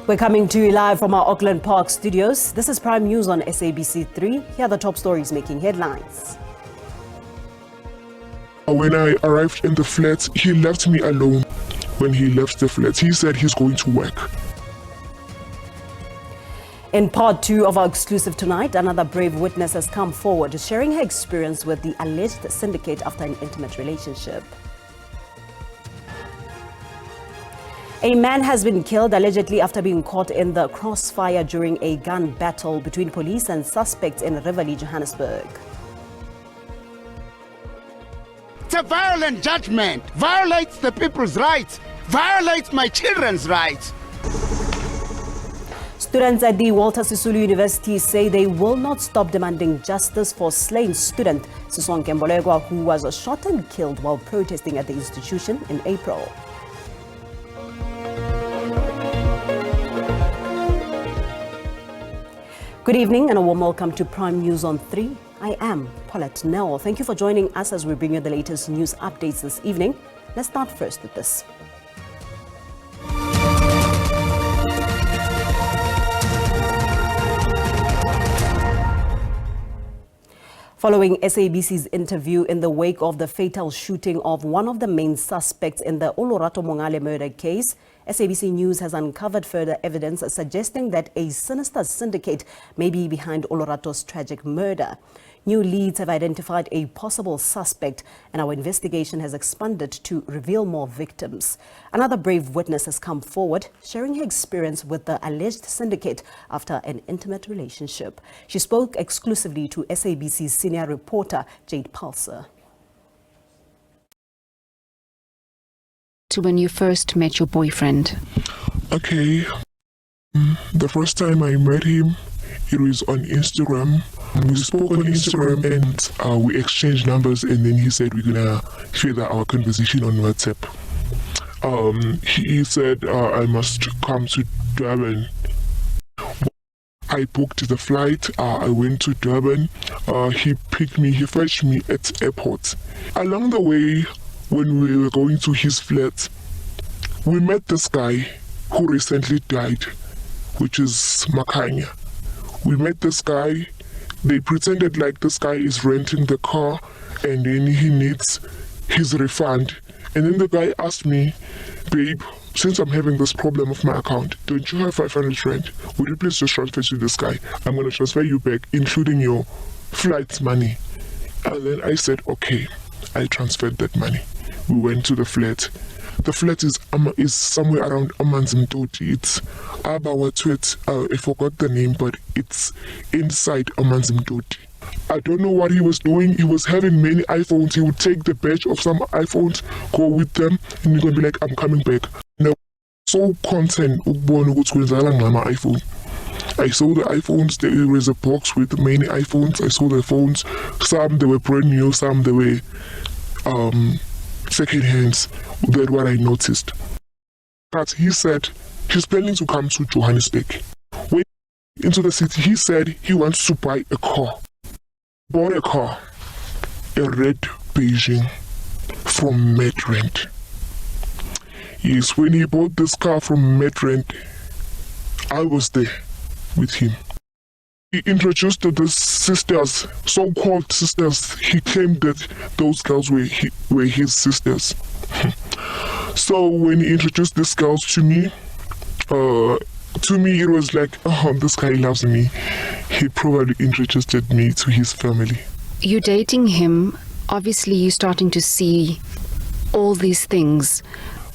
We're coming to you live from our Auckland Park studios. This is Prime News on SABC 3. Here are the top stories making headlines. When I arrived in the flat, he left me alone. When he left the flat, he said he's going to work. In part 2 of our exclusive tonight, another brave witness has come forward, sharing her experience with the alleged syndicate after an intimate relationship. A man has been killed allegedly after being caught in the crossfire during a gun battle between police and suspects in rugby, Johannesburg. It's a violent judgment, violates the people's rights, violates my children's rights. Students at the Walter Sisulu University say they will not stop demanding justice for slain student Sisonke Mbolegwa, who was shot and killed while protesting at the institution in April. Good evening and a warm welcome to Prime News on 3. I am Paulette Nell. Thank you for joining us as we bring you the latest news updates this evening. Let's start first with this. Following SABC's interview in the wake of the fatal shooting of one of the main suspects in the Olorato Mongale murder case, SABC News has uncovered further evidence suggesting that a sinister syndicate may be behind Olorato's tragic murder. New leads have identified a possible suspect, and our investigation has expanded to reveal more victims. Another brave witness has come forward, sharing her experience with the alleged syndicate after an intimate relationship. She spoke exclusively to SABC's senior reporter, Jade Pulser. To when you first met your boyfriend? Okay, the first time I met him, it was on Instagram. We spoke on Instagram and we exchanged numbers, and then he said we're gonna further our conversation on WhatsApp. He said I must come to Durban. I booked the flight, I went to Durban, he picked me, he fetched me at airport. Along the way, when we were going to his flat, we met this guy who recently died, which is Makanya. We met this guy, they pretended like this guy is renting the car and then he needs his refund. And then the guy asked me, babe, since I'm having this problem of my account, don't you have 500 rand? Would you please just transfer to this guy? I'm going to transfer you back, including your flight money. And then I said, okay, I transferred that money. We went to the flat. The flat is somewhere around Amanzimtoti. It's Abawatwet. I forgot the name, but it's inside Amanzimtoti. I don't know what he was doing. He was having many iPhones. He would take the batch of some iPhones, go with them, and he's going to be like, I'm coming back. Now, so content my iPhone. I saw the iPhones. There was a box with many iPhones. I saw the phones. Some they were brand new, some they were second hands. That's what I noticed. But he said he's planning to come to Johannesburg. When into the city, he said he wants to buy a car. Bought a car, a red Beijing from Midrand. Yes, when he bought this car from Midrand, I was there with him. He introduced the sisters, so-called sisters. He claimed that those girls were his sisters. So when he introduced these girls to me it was like, oh, this guy loves me. He probably introduced me to his family. You're dating him. Obviously, you're starting to see all these things.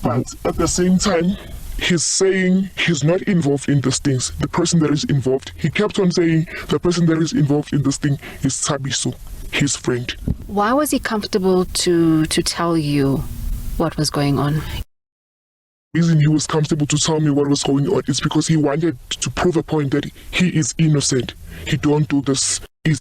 But at the same time, he's saying he's not involved in these things. The person that is involved, he kept on saying the person that is involved in this thing is Sabiso, his friend. Why was he comfortable to tell you what was going on? The reason he was comfortable to tell me what was going on is because he wanted to prove a point that he is innocent. He don't do this. His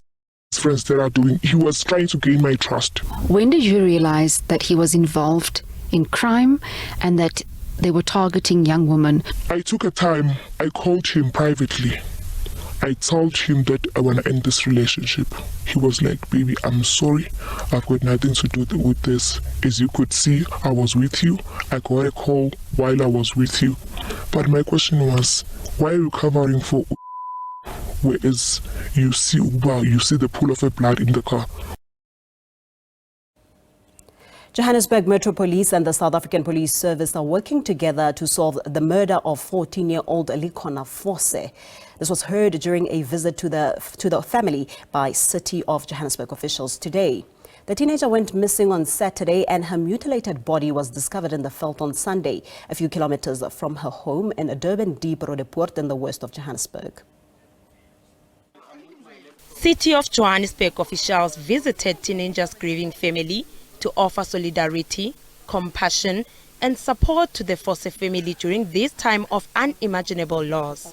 friends that are doing. He was trying to gain my trust. When did you realize that he was involved in crime and that they were targeting young women? I took a time. I called him privately. I told him that I want to end this relationship. He was like, baby, I'm sorry. I've got nothing to do with this. As you could see, I was with you. I got a call while I was with you. But my question was, why are you covering for whereas you see the pool of blood in the car? Johannesburg Metro Police and the South African Police Service are working together to solve the murder of 14-year-old Likhona Fose. This was heard during a visit to the family by City of Johannesburg officials today. The teenager went missing on Saturday and her mutilated body was discovered in the veld on Sunday, a few kilometers from her home in Durban Deep Rodepoort in the west of Johannesburg. City of Johannesburg officials visited teenager's grieving family to offer solidarity, compassion and support to the Fose family during this time of unimaginable loss.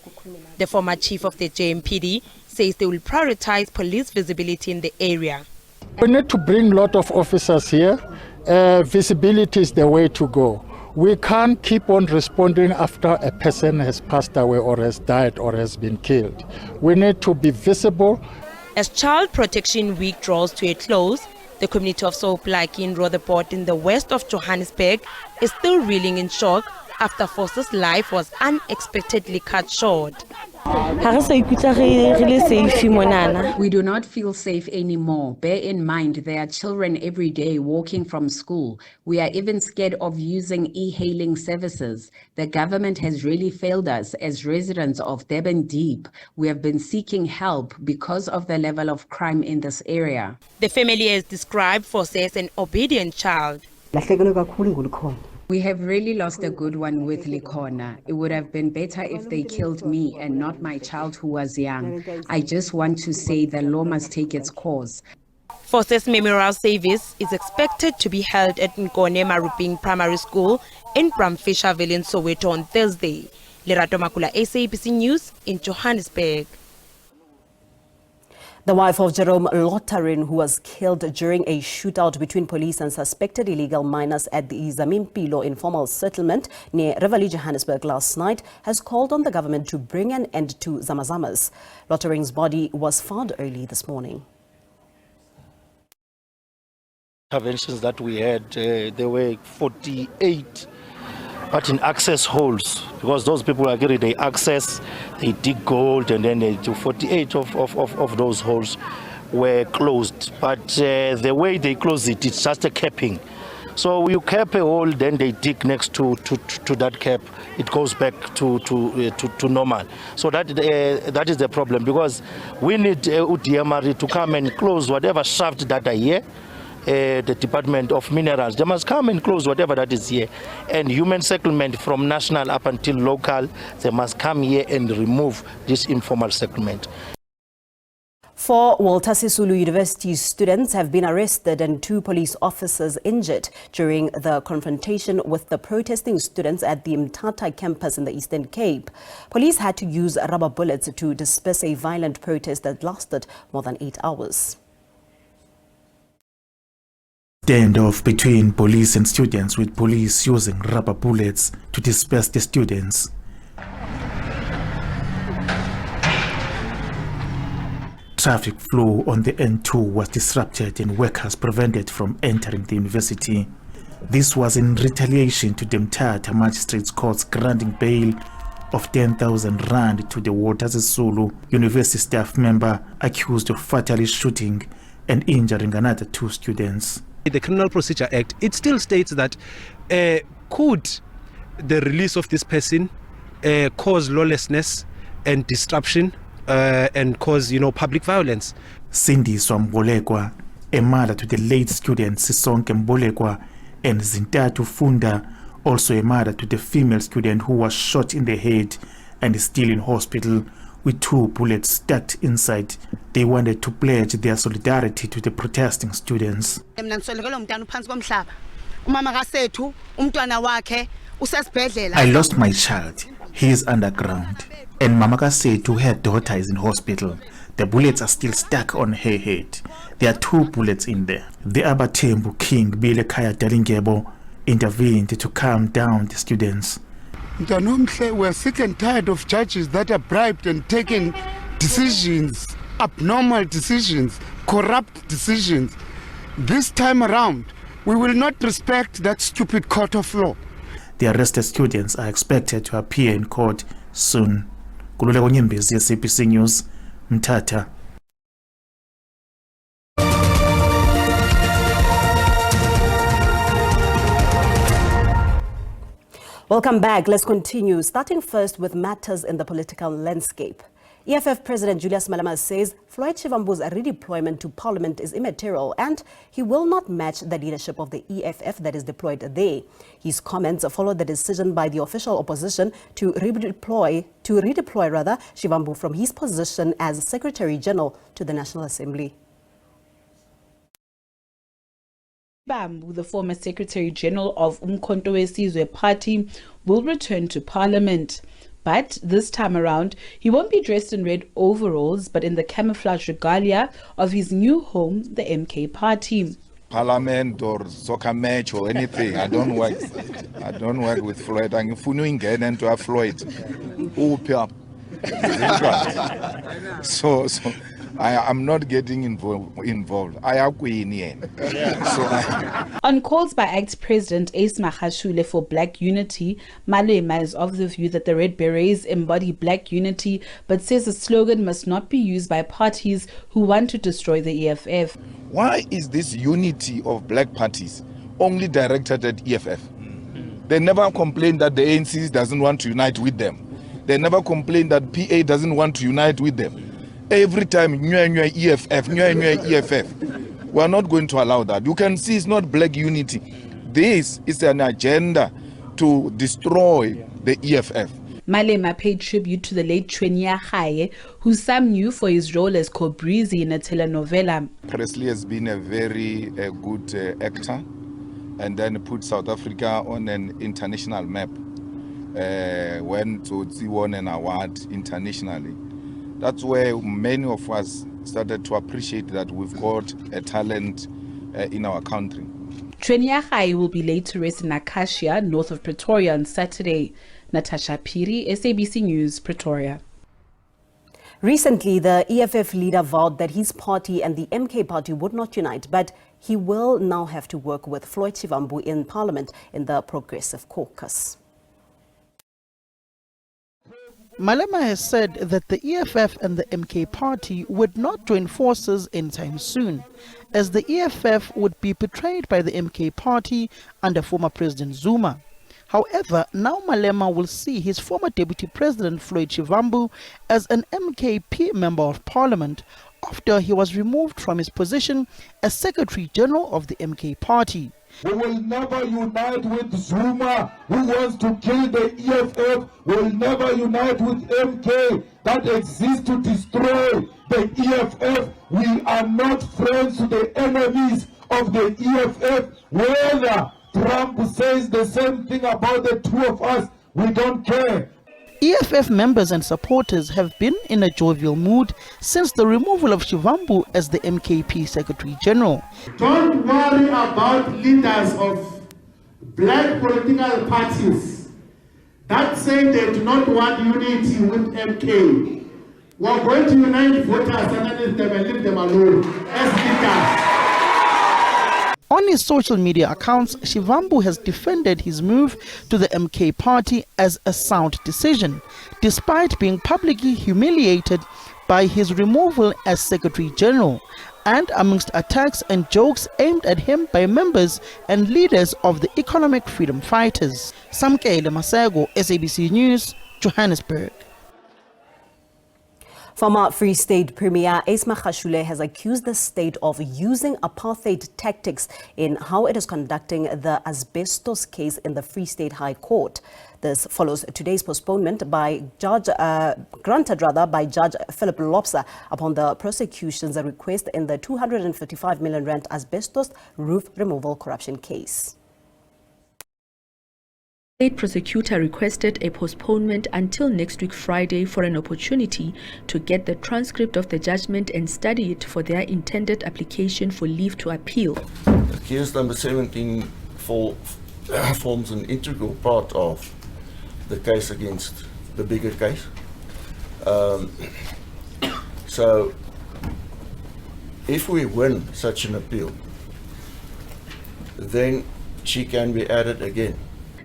The former chief of the JMPD says they will prioritize police visibility in the area. We need to bring a lot of officers here. Visibility is the way to go. We can't keep on responding after a person has passed away or has died or has been killed. We need to be visible. As Child Protection Week draws to a close, the community of Soaplik in Rodepoort in the west of Johannesburg is still reeling in shock after Fose's life was unexpectedly cut short. We do not feel safe anymore. Bear in mind there are children every day walking from school. We are even scared of using e-hailing services. The government has really failed us as residents of Durban Deep. We have been seeking help because of the level of crime in this area. The family has described Fose as an obedient child. We have really lost a good one with Likhona. It would have been better if they killed me and not my child who was young. I just want to say the law must take its course. Fose's memorial service is expected to be held at Nkone Maruping Primary School in Bramfisherville in Soweto on Thursday. Lerato Makula, SABC News in Johannesburg. The wife of Jerome Lotarin, who was killed during a shootout between police and suspected illegal miners at the Zamimpilo informal settlement near Rivoli, Johannesburg last night, has called on the government to bring an end to Zamazamas. Lotarin's body was found early this morning. Interventions that we had, there were 48 but in access holes, because those people are getting the access, they dig gold, and then they do 48 of those holes were closed. But the way they close it, it's just a capping. So you cap a hole, then they dig next to that cap. It goes back to normal. So that is the problem, because we need UDMR to come and close whatever shaft that are here. The Department of Minerals, they must come and close whatever that is here. And human settlement from national up until local, they must come here and remove this informal settlement. 4 Walter Sisulu University students have been arrested and 2 police officers injured during the confrontation with the protesting students at the Mthatha campus in the Eastern Cape. Police had to use rubber bullets to disperse a violent protest that lasted more than 8 hours. Standoff between police and students, with police using rubber bullets to disperse the students. Traffic flow on the N2 was disrupted and workers prevented from entering the university. This was in retaliation to the Mthatha Magistrates Court's granting bail of 10,000 rand to the Walter Sisulu University staff member accused of fatally shooting and injuring another 2 students. The Criminal Procedure Act, it still states that could the release of this person cause lawlessness and disruption and cause, public violence. Cindy Swambolekwa, a mother to the late student Sisonke Mbolekwa, and Zintatu Funda, also a mother to the female student who was shot in the head and is still in hospital with 2 bullets stuck inside. They wanted to pledge their solidarity to the protesting students. I lost my child. He is underground. And Mamaka said her daughter is in hospital. The bullets are still stuck on her head. There are 2 bullets in there. The Abatembu King Bile Kaya Dalingebo intervened to calm down the students. We're sick and tired of judges that are bribed and taking decisions, abnormal decisions, corrupt decisions. This time around, we will not respect that stupid court of law. The arrested students are expected to appear in court soon. Kululeko Nyembezi, SABC News, Mthatha. Welcome back. Let's continue, starting first with matters in the political landscape. EFF President Julius Malema says Floyd Shivambu's redeployment to Parliament is immaterial and he will not match the leadership of the EFF that is deployed there. His comments followed the decision by the official opposition to redeploy Shivambu from his position as Secretary General to the National Assembly. Bambu, the former Secretary General of Umkhonto weSizwe Party, will return to Parliament. But this time around, he won't be dressed in red overalls, but in the camouflage regalia of his new home, the MK Party. Parliament or soccer match or anything. I don't work with Floyd. I'm going into a Floyd. So I'm not getting involved. I am in the end. On calls by ACT President Ace Magashule for black unity, Malema is of the view that the Red Berets embody black unity, but says the slogan must not be used by parties who want to destroy the EFF. Why is this unity of black parties only directed at EFF? They never complain that the ANC doesn't want to unite with them. They never complain that PA doesn't want to unite with them. Every time, EFF. We are not going to allow that. You can see it's not black unity. This is an agenda to destroy the EFF. Malema paid tribute to the late Chwenya Haye, who some knew for his role as Kobrizi in a telenovela. Presley has been a very good actor and then put South Africa on an international map. When Tsotsi won an award internationally. That's where many of us started to appreciate that we've got a talent in our country. Chwenya Haye will be laid to rest in Acacia, north of Pretoria, on Saturday. Natasha Piri, SABC News, Pretoria. Recently, the EFF leader vowed that his party and the MK party would not unite, but he will now have to work with Floyd Shivambu in Parliament in the Progressive Caucus. Malema has said that the EFF and the MK party would not join forces anytime soon, as the EFF would be betrayed by the MK party under former President Zuma. However, now Malema will see his former Deputy President Floyd Shivambu as an MKP Member of Parliament after he was removed from his position as Secretary General of the MK party. We will never unite with Zuma, who wants to kill the EFF. We will never unite with MK, that exists to destroy the EFF. We are not friends to the enemies of the EFF. Whether Trump says the same thing about the two of us, we don't care. EFF members and supporters have been in a jovial mood since the removal of Shivambu as the MKP Secretary General. Don't worry about leaders of black political parties that say they do not want unity with MK. We are going to unite voters underneath them and leave them alone as leaders. On his social media accounts, Shivambu has defended his move to the MK party as a sound decision, despite being publicly humiliated by his removal as Secretary General, and amongst attacks and jokes aimed at him by members and leaders of the economic freedom fighters. Samkele Masego, SABC News, Johannesburg. Former Free State Premier Ace Magashule has accused the state of using apartheid tactics in how it is conducting the asbestos case in the Free State High Court. This follows today's postponement by granted by Judge Philip Lobser upon the prosecution's request in the 255 million rand asbestos roof removal corruption case. State prosecutor requested a postponement until next week Friday for an opportunity to get the transcript of the judgment and study it for their intended application for leave to appeal. Case number 17 forms an integral part of the case against the bigger case. So if we win such an appeal, then she can be added again.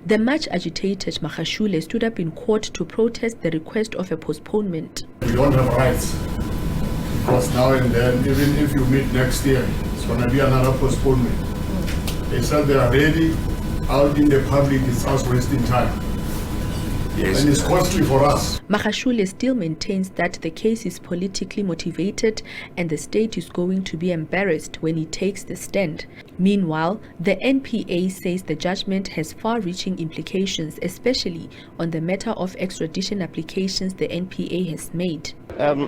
The much agitated Magashule stood up in court to protest the request of a postponement. We don't have rights, because now and then, even if you meet next year, it's going to be another postponement. They said they are ready. Out in the public, it's us wasting time. Yes. And it's costly for us. Magashule still maintains that the case is politically motivated and the state is going to be embarrassed when he takes the stand. Meanwhile, the NPA says the judgment has far-reaching implications, especially on the matter of extradition applications the NPA has made.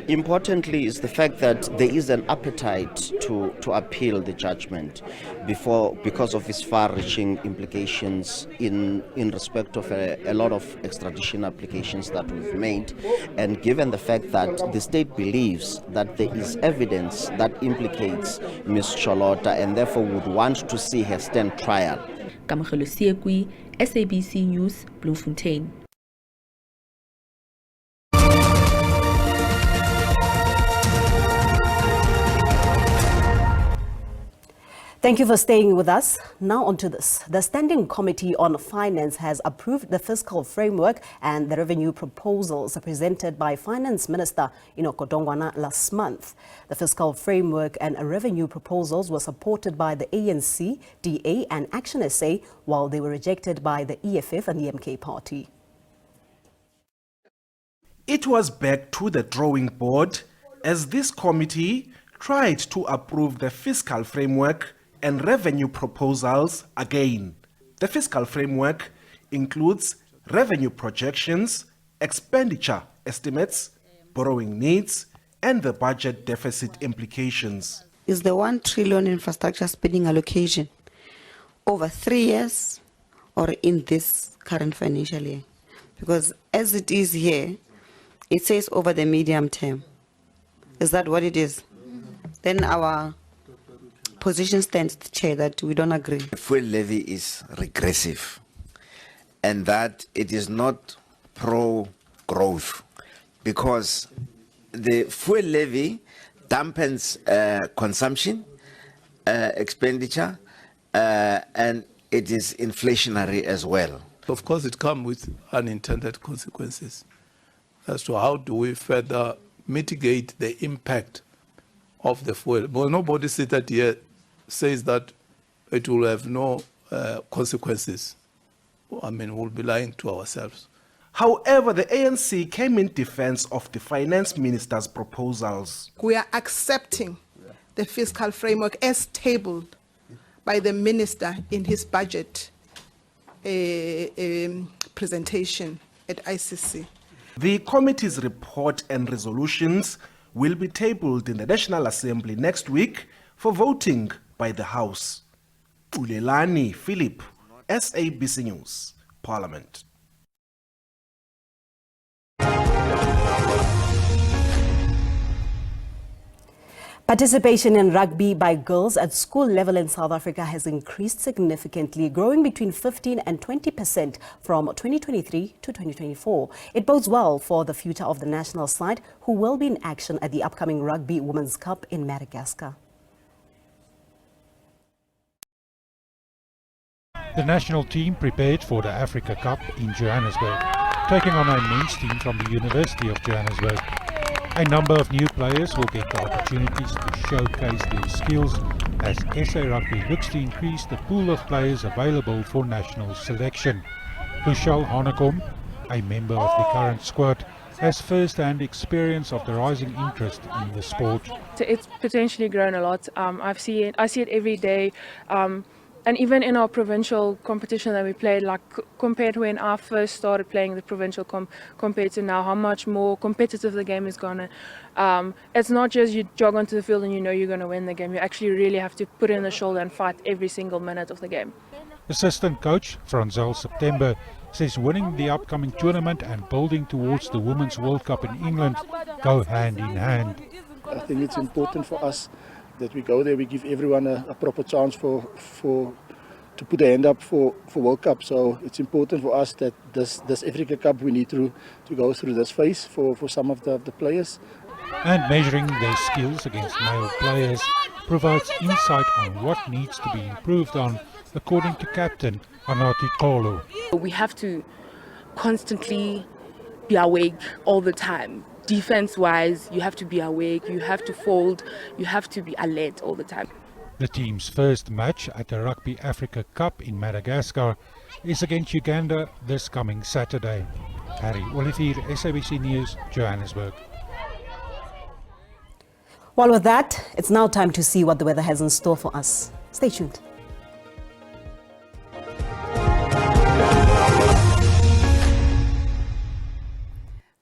Importantly is the fact that there is an appetite to appeal the judgment because of its far-reaching implications in respect of a lot of extradition applications that we've made, and given the fact that the state believes that there is evidence that implicates Ms. Cholota and therefore would want to see her stand trial. Kamagelo Siekwi, SABC News, Bloemfontein. Thank you for staying with us. Now on to this. The Standing Committee on Finance has approved the fiscal framework and the revenue proposals presented by Finance Minister Inoka Dongwana last month. The fiscal framework and revenue proposals were supported by the ANC, DA and Action SA, while they were rejected by the EFF and the MK party. It was back to the drawing board as this committee tried to approve the fiscal framework and revenue proposals again. The fiscal framework includes revenue projections, expenditure estimates, borrowing needs, and the budget deficit implications. Is the 1 trillion infrastructure spending allocation over 3 years or in this current financial year? Because as it is here, it says over the medium term. Is that what it is? Then our position stands, Chair, that we don't agree. The fuel levy is regressive and that it is not pro-growth because the fuel levy dampens consumption, expenditure, and it is inflationary as well. Of course, it comes with unintended consequences as to how do we further mitigate the impact of the fuel. But nobody sitting here says that it will have no consequences. I mean, we'll be lying to ourselves. However, the ANC came in defense of the finance minister's proposals. We are accepting the fiscal framework as tabled by the minister in his budget presentation at ICC. The committee's report and resolutions will be tabled in the National Assembly next week for voting by the House. Ulelani Philip, SABC News, Parliament. Participation in rugby by girls at school level in South Africa has increased significantly, growing between 15% and 20% from 2023 to 2024. It bodes well for the future of the national side, who will be in action at the upcoming Rugby Women's Cup in Madagascar. The national team prepared for the Africa Cup in Johannesburg, taking on a men's team from the University of Johannesburg. A number of new players will get the opportunities to showcase their skills as SA Rugby looks to increase the pool of players available for national selection. Lushal Hanekom, a member of the current squad, has first-hand experience of the rising interest in the sport. It's potentially grown a lot. I see it every day. And even in our provincial competition that we played, like compared to when I first started playing the provincial compared to now, how much more competitive the game is gone. It's not just you jog onto the field and you know you're going to win the game. You actually really have to put in the shoulder and fight every single minute of the game. Assistant coach Franzel September says winning the upcoming tournament and building towards the Women's World Cup in England go hand in hand. I think it's important for us that we go there, we give everyone a proper chance to put a hand up for World Cup. So it's important for us that this Africa Cup, we need to go through this phase for some of the players. And measuring their skills against male players provides insight on what needs to be improved on according to captain Anati Kolo. We have to constantly be awake all the time. Defense-wise, you have to be awake, you have to fold, you have to be alert all the time. The team's first match at the Rugby Africa Cup in Madagascar is against Uganda this coming Saturday. Harry Olivier, SABC News, Johannesburg. Well, with that, it's now time to see what the weather has in store for us. Stay tuned.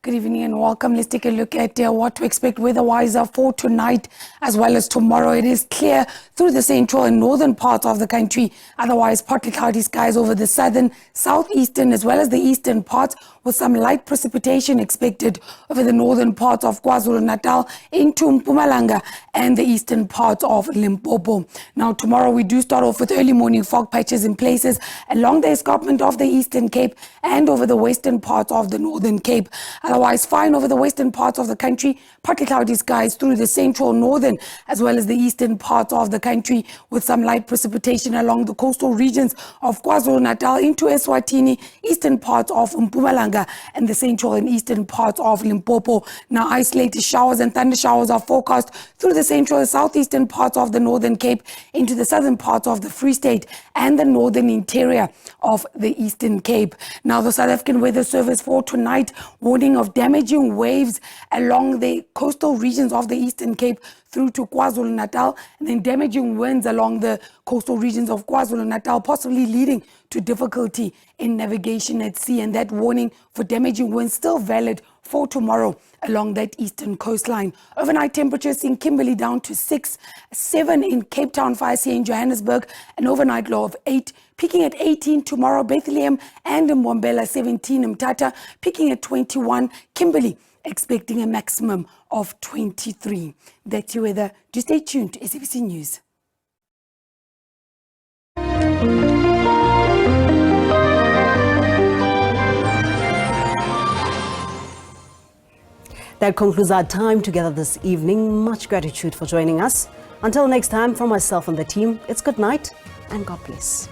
Good evening and welcome. Let's take a look at what to expect weather-wise for tonight as well as tomorrow. It is clear through the central and northern parts of the country. Otherwise, partly cloudy skies over the southern, southeastern as well as the eastern parts, with some light precipitation expected over the northern parts of KwaZulu-Natal into Mpumalanga and the eastern parts of Limpopo. Now, tomorrow we do start off with early morning fog patches in places along the escarpment of the Eastern Cape and over the western parts of the Northern Cape. Otherwise, fine over the western parts of the country, partly cloudy skies through the central, northern as well as the eastern parts of the country, with some light precipitation along the coastal regions of KwaZulu-Natal into Eswatini, eastern parts of Mpumalanga and the central and eastern parts of Limpopo. Now, isolated showers and thunder showers are forecast through the central and southeastern parts of the Northern Cape into the southern parts of the Free State and the northern interior of the Eastern Cape. Now, the South African Weather Service for tonight, warning of damaging waves along the coastal regions of the Eastern Cape through to KwaZulu-Natal, and then damaging winds along the coastal regions of KwaZulu-Natal, possibly leading to difficulty in navigation at sea. And that warning for damaging winds still valid for tomorrow along that eastern coastline. Overnight temperatures in Kimberley down to 6, 7 in Cape Town, 5 here in Johannesburg, an overnight low of 8, peaking at 18 tomorrow, Bethlehem and Mbombela 17, Mthatha peaking at 21, Kimberley expecting a maximum of 23. That's your weather. Do stay tuned to SABC News. That concludes our time together this evening. Much gratitude for joining us. Until next time, from myself and the team, it's good night and God bless.